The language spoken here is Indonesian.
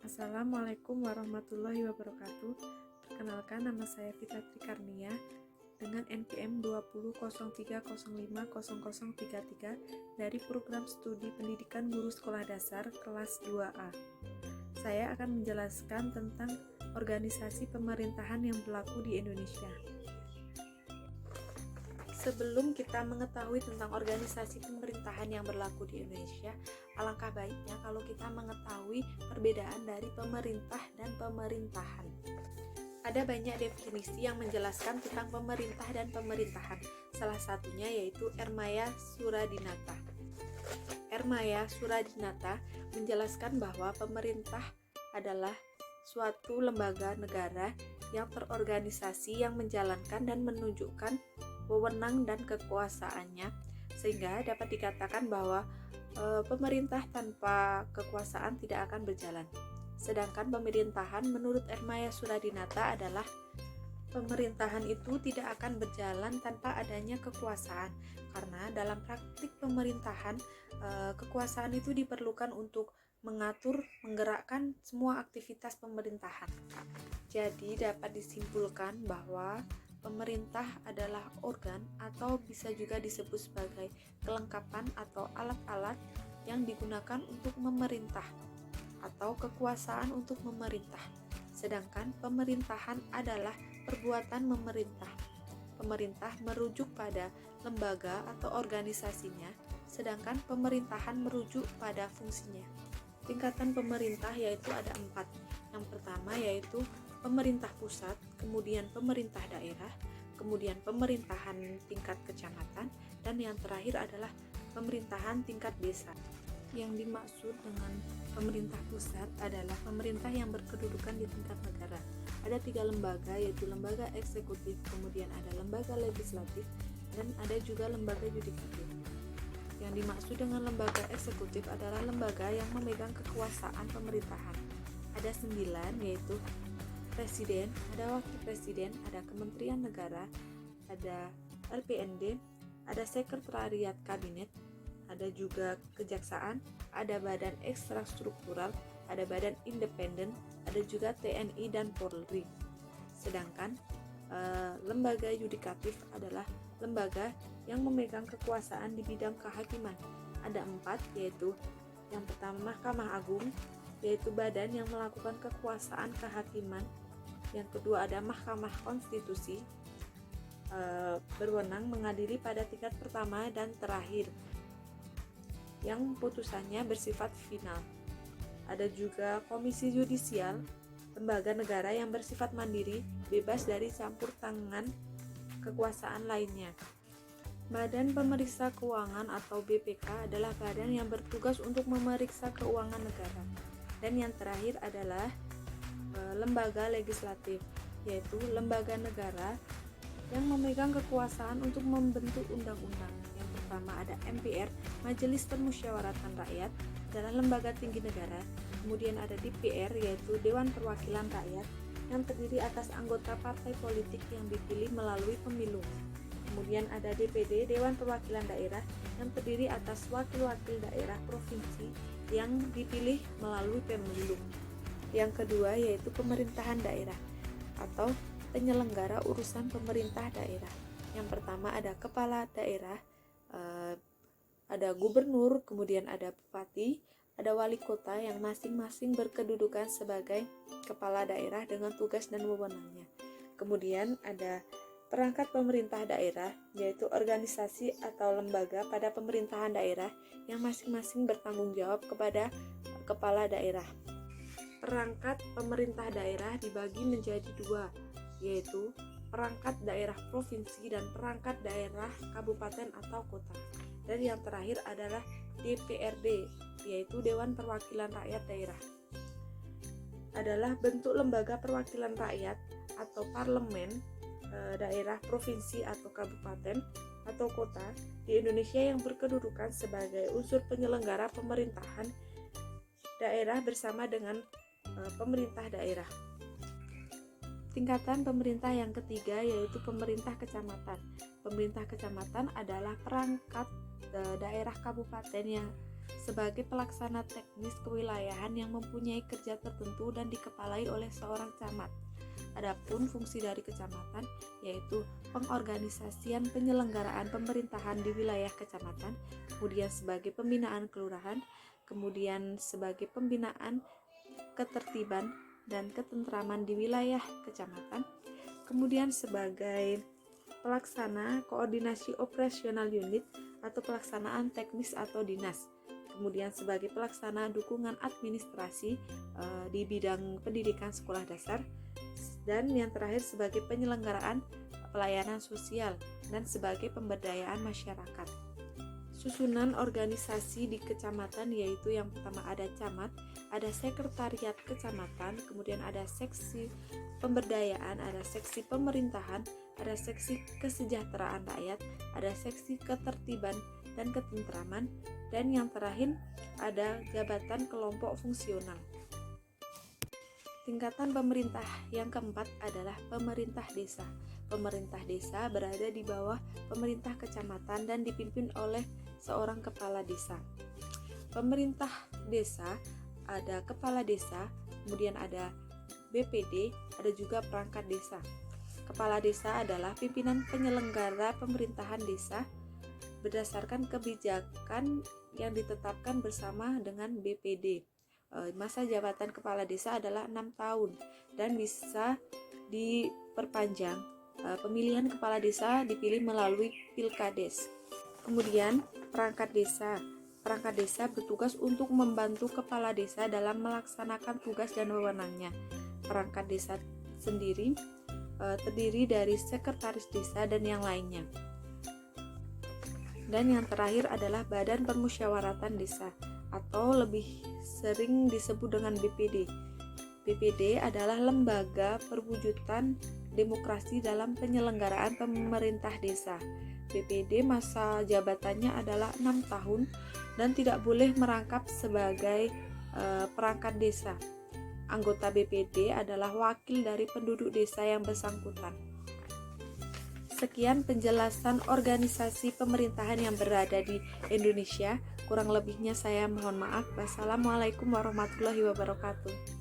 Assalamualaikum warahmatullahi wabarakatuh. Perkenalkan, nama saya Fitri Karnia dengan NPM 2003050033 dari Program Studi Pendidikan Guru Sekolah Dasar kelas 2A. Saya akan menjelaskan tentang organisasi pemerintahan yang berlaku di Indonesia. Sebelum kita mengetahui tentang organisasi pemerintahan yang berlaku di Indonesia, alangkah baiknya kalau kita mengetahui perbedaan dari pemerintah dan pemerintahan. Ada banyak definisi yang menjelaskan tentang pemerintah dan pemerintahan. Salah satunya yaitu Ermaya Suradinata. Ermaya Suradinata menjelaskan bahwa pemerintah adalah suatu lembaga negara yang terorganisasi yang menjalankan dan menunjukkan wewenang dan kekuasaannya, sehingga dapat dikatakan bahwa pemerintah tanpa kekuasaan tidak akan berjalan. Sedangkan pemerintahan menurut Ermaya Suradinata adalah pemerintahan itu tidak akan berjalan tanpa adanya kekuasaan, karena dalam praktik pemerintahan kekuasaan itu diperlukan untuk mengatur, menggerakkan semua aktivitas pemerintahan. Jadi dapat disimpulkan bahwa pemerintah adalah organ atau bisa juga disebut sebagai kelengkapan atau alat-alat yang digunakan untuk memerintah atau kekuasaan untuk memerintah. Sedangkan pemerintahan adalah perbuatan memerintah. Pemerintah merujuk pada lembaga atau organisasinya, sedangkan pemerintahan merujuk pada fungsinya. Tingkatan pemerintah yaitu ada 4. Yang pertama yaitu pemerintah pusat, kemudian pemerintah daerah, kemudian pemerintahan tingkat kecamatan, dan yang terakhir adalah pemerintahan tingkat desa. Yang dimaksud dengan pemerintah pusat adalah pemerintah yang berkedudukan di tingkat negara. Ada 3 lembaga, yaitu lembaga eksekutif, kemudian ada lembaga legislatif, dan ada juga lembaga yudikatif. Yang dimaksud dengan lembaga eksekutif adalah lembaga yang memegang kekuasaan pemerintahan. Ada 9, yaitu Presiden, ada Wakil Presiden, ada Kementerian Negara, ada LPND, ada Sekretariat Kabinet, ada juga Kejaksaan, ada Badan Ekstrastruktural, ada Badan Independen, ada juga TNI dan Polri. Sedangkan lembaga yudikatif adalah lembaga yang memegang kekuasaan di bidang kehakiman. Ada 4, yaitu yang pertama Mahkamah Agung, yaitu badan yang melakukan kekuasaan kehakiman. Yang kedua ada Mahkamah Konstitusi, berwenang mengadili pada tingkat pertama dan terakhir, yang putusannya bersifat final. Ada juga Komisi Yudisial, lembaga negara yang bersifat mandiri, bebas dari campur tangan kekuasaan lainnya. Badan Pemeriksa Keuangan atau BPK adalah badan yang bertugas untuk memeriksa keuangan negara. Dan yang terakhir adalah lembaga legislatif, yaitu lembaga negara yang memegang kekuasaan untuk membentuk undang-undang. Yang pertama ada MPR, Majelis Permusyawaratan Rakyat, adalah lembaga tinggi negara. Kemudian ada DPR, yaitu Dewan Perwakilan Rakyat, yang terdiri atas anggota partai politik yang dipilih melalui pemilu. Kemudian ada DPD, Dewan Perwakilan Daerah, yang terdiri atas wakil-wakil daerah provinsi yang dipilih melalui pemilu. Yang kedua yaitu pemerintahan daerah atau penyelenggara urusan pemerintah daerah. Yang pertama ada kepala daerah, ada gubernur, kemudian ada bupati, ada wali kota yang masing-masing berkedudukan sebagai kepala daerah dengan tugas dan wewenangnya. Kemudian ada perangkat pemerintah daerah, yaitu organisasi atau lembaga pada pemerintahan daerah yang masing-masing bertanggung jawab kepada kepala daerah. Perangkat pemerintah daerah dibagi menjadi 2, yaitu perangkat daerah provinsi dan perangkat daerah kabupaten atau kota. Dan yang terakhir adalah DPRD, yaitu Dewan Perwakilan Rakyat Daerah. Adalah bentuk lembaga perwakilan rakyat atau parlemen daerah, provinsi atau kabupaten atau kota di Indonesia yang berkedudukan sebagai unsur penyelenggara pemerintahan daerah bersama dengan pemerintah daerah. Tingkatan pemerintah yang ketiga yaitu pemerintah kecamatan. Pemerintah kecamatan adalah perangkat daerah kabupaten yang sebagai pelaksana teknis kewilayahan yang mempunyai kerja tertentu dan dikepalai oleh seorang camat. Adapun fungsi dari kecamatan yaitu pengorganisasian penyelenggaraan pemerintahan di wilayah kecamatan, kemudian sebagai pembinaan kelurahan, kemudian sebagai pembinaan ketertiban dan ketentraman di wilayah kecamatan, kemudian sebagai pelaksana koordinasi operasional unit atau pelaksanaan teknis atau dinas, kemudian sebagai pelaksana dukungan administrasi di bidang pendidikan sekolah dasar, dan yang terakhir sebagai penyelenggaraan pelayanan sosial dan sebagai pemberdayaan masyarakat. Susunan organisasi di kecamatan yaitu yang pertama ada camat, ada sekretariat kecamatan, kemudian ada seksi pemberdayaan, ada seksi pemerintahan, ada seksi kesejahteraan rakyat, ada seksi ketertiban dan ketentraman, dan yang terakhir ada jabatan kelompok fungsional. Tingkatan pemerintah yang keempat adalah pemerintah desa. Pemerintah desa berada di bawah pemerintah kecamatan dan dipimpin oleh seorang kepala desa. Pemerintah desa ada kepala desa, kemudian ada BPD, ada juga perangkat desa. Kepala desa adalah pimpinan penyelenggara pemerintahan desa berdasarkan kebijakan yang ditetapkan bersama dengan BPD. Masa jabatan kepala desa adalah 6 tahun dan bisa diperpanjang. Pemilihan kepala desa dipilih melalui pilkades. Kemudian perangkat desa. Perangkat desa bertugas untuk membantu kepala desa dalam melaksanakan tugas dan wewenangnya. Perangkat desa sendiri terdiri dari sekretaris desa dan yang lainnya. Dan yang terakhir adalah Badan Permusyawaratan Desa atau lebih sering disebut dengan BPD. BPD adalah lembaga perwujudan demokrasi dalam penyelenggaraan pemerintah desa. BPD masa jabatannya adalah 6 tahun dan tidak boleh merangkap sebagai perangkat desa. Anggota BPD adalah wakil dari penduduk desa yang bersangkutan. Sekian penjelasan organisasi pemerintahan yang berada di Indonesia. Kurang lebihnya saya mohon maaf. Wassalamualaikum warahmatullahi wabarakatuh.